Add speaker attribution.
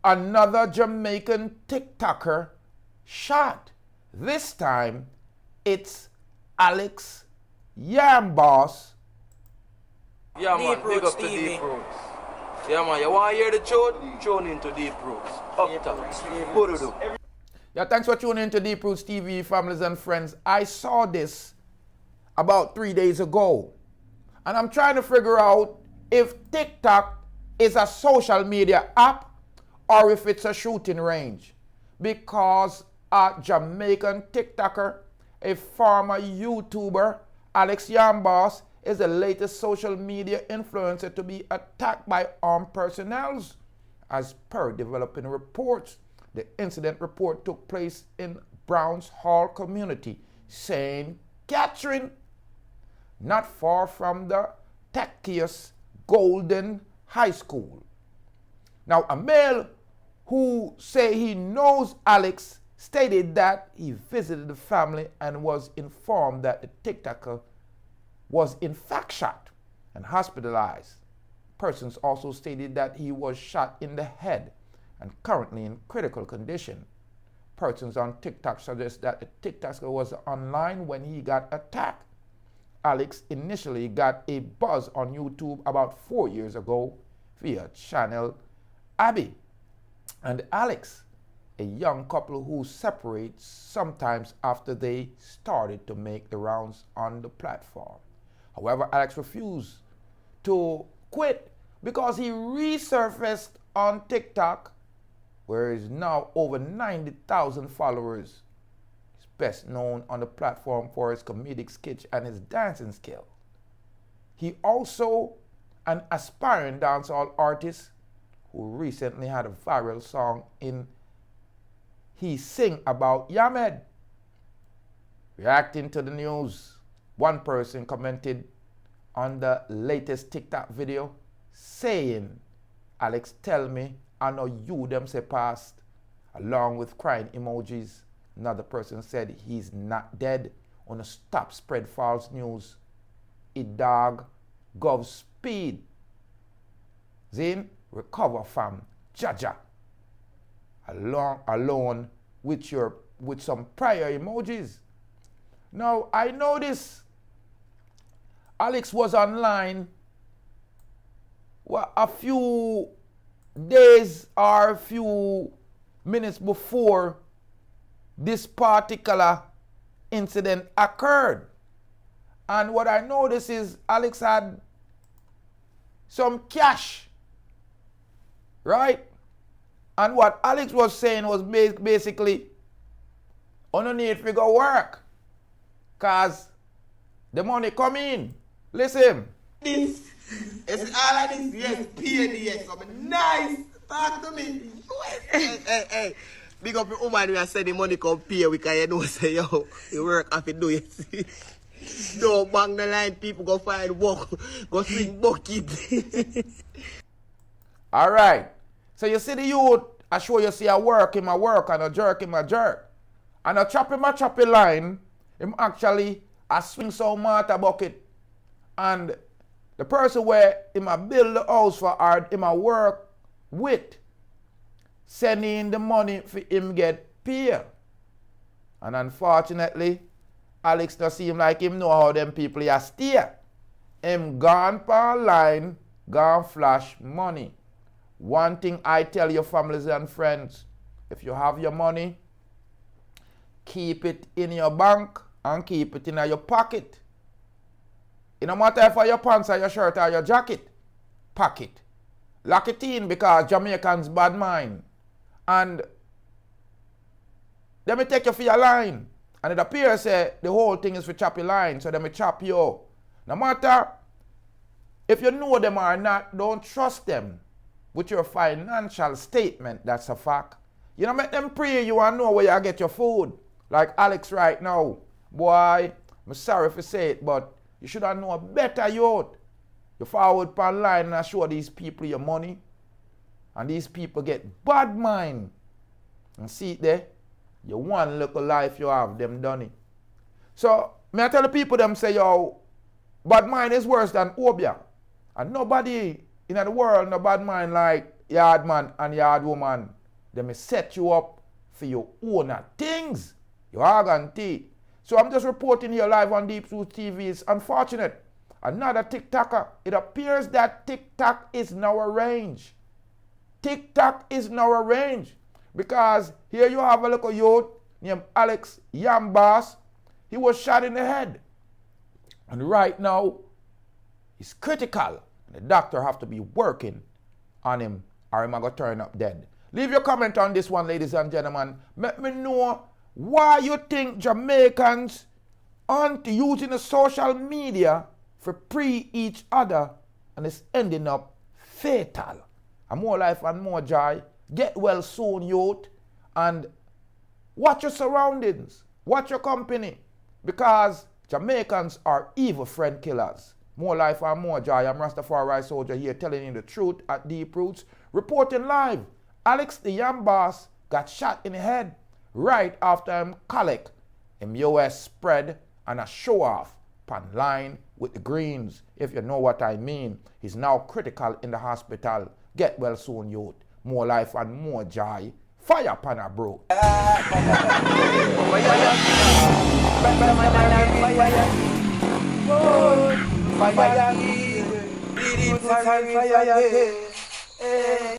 Speaker 1: another Jamaican TikToker shot. This time, it's Alex Yamboss.
Speaker 2: Yeah, man, big up to DeepRoots. Yeah, man, you want to hear the tune? Tune into DeepRoots. Up top. Put it up.
Speaker 1: Yeah, thanks for tuning into DeepRoots TV, families and friends. I saw this about 3 days ago, and I'm trying to figure out if TikTok is a social media app or if it's a shooting range, because a Jamaican TikToker, a former YouTuber, Alex Yamboss, is the latest social media influencer to be attacked by armed personnel. As per developing reports, the incident report took place in Browns Hall community, St. Catherine, not far from the techiest Golden High School. Now, a male who say he knows Alex stated that he visited the family and was informed that the TikToker was in fact shot and hospitalized. Persons also stated that he was shot in the head and currently in critical condition. Persons on TikTok suggest that the TikToker was online when he got attacked. Alex initially got a buzz on YouTube about 4 years ago via channel Abby and Alex, a young couple who separate sometimes after they started to make the rounds on the platform. However, Alex refused to quit because he resurfaced on TikTok, where he's now over 90,000 followers. He's best known on the platform for his comedic sketch and his dancing skill. He also an aspiring dancehall artist who recently had a viral song in He Sing About Yamed. Reacting to the news, one person commented on the latest TikTok video saying, "Alex, tell me, I know you them say past," along with crying emojis. Another person said, "He's not dead. On a stop spread false news. It dog gov speed. Zin, recover fam. Jaja." Alone with some prior emojis. Now, I noticed Alex was online a few days or a few minutes before this particular incident occurred. And what I noticed is Alex had some cash, right? And what Alex was saying was basically, "I don't need to go work, cause the money come in." Listen.
Speaker 3: This is all of this, yes, PDS, come nice, talk to me. Hey, big up your woman, we are saying the money come pay, we can, you know, say, yo, you work have to do it. Don't bang the line, people go find work, go swing bucket.
Speaker 1: All right. So you see the youth, I show you see I work in my work and a jerk in my jerk. And a chop in my choppy line, him actually I swing some water bucket. And the person where him a build the house for her, him a work with, sending the money for him get paid. And unfortunately, Alex does seem like him know how them people here steer. Him gone per line, gone flash money. One thing I tell your families and friends, if you have your money, keep it in your bank and keep it in your pocket. It no matter if your pants or your shirt or your jacket, pack it. Lock it in, because Jamaicans bad mind. And let me take you for your line. And it appears the whole thing is for chop your line, so let me chop you. No matter if you know them or not, don't trust them with your financial statement. That's a fact. You know, make them pray you and know where you get your food. Like Alex right now. Boy, I'm sorry if I say it, but you should have known better, youth. You forward per line and show these people your money. And these people get bad mind. And see it there. You one little life you have, them done it. So, may I tell the people them say, yo, bad mind is worse than obia. And nobody in the world no bad mind like yard man and yard woman, they may set you up for your own things. Your organ tea. So I'm just reporting here live on DeepRoots TV. It's unfortunate. Another TikToker. It appears that TikTok is now arranged. TikTok is now arranged. Because here you have a little youth named Alex Yamboss. He was shot in the head. And right now, he's critical. The doctor have to be working on him or him going to turn up dead. Leave your comment on this one, ladies and gentlemen. Let me know why you think Jamaicans aren't using the social media for pre each other and it's ending up fatal. And more life and more joy. Get well soon, youth. And watch your surroundings. Watch your company. Because Jamaicans are evil friend killers. More life and more joy. I'm Rastafari soldier here telling you the truth at DeepRoots. Reporting live. Alex the Yamboss got shot in the head right after him collect him US spread and a show off pan line with the greens. If you know what I mean. He's now critical in the hospital. Get well soon, youth. More life and more joy. Fire pana, bro. Fire.